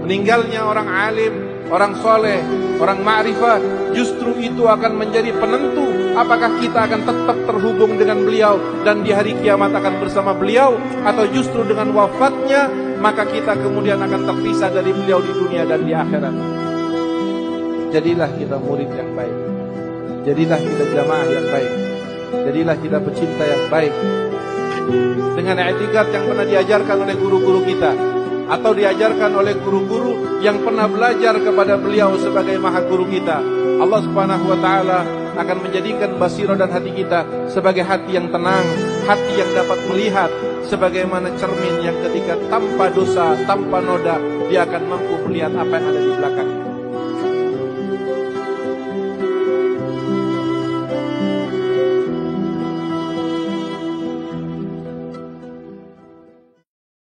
meninggalnya orang alim, orang soleh, orang ma'rifah, justru itu akan menjadi penentu apakah kita akan tetap terhubung dengan beliau dan di hari kiamat akan bersama beliau, atau justru dengan wafatnya maka kita kemudian akan terpisah dari beliau di dunia dan di akhirat. Jadilah kita murid yang baik, jadilah kita jamaah yang baik, jadilah kita pecinta yang baik, dengan i'tikad yang pernah diajarkan oleh guru-guru kita, atau diajarkan oleh guru-guru yang pernah belajar kepada beliau sebagai maha guru kita. Allah Subhanahu wa ta'ala akan menjadikan basirah dan hati kita sebagai hati yang tenang, hati yang dapat melihat sebagaimana cermin yang ketika tanpa dosa, tanpa noda, dia akan mampu melihat apa yang ada di belakang.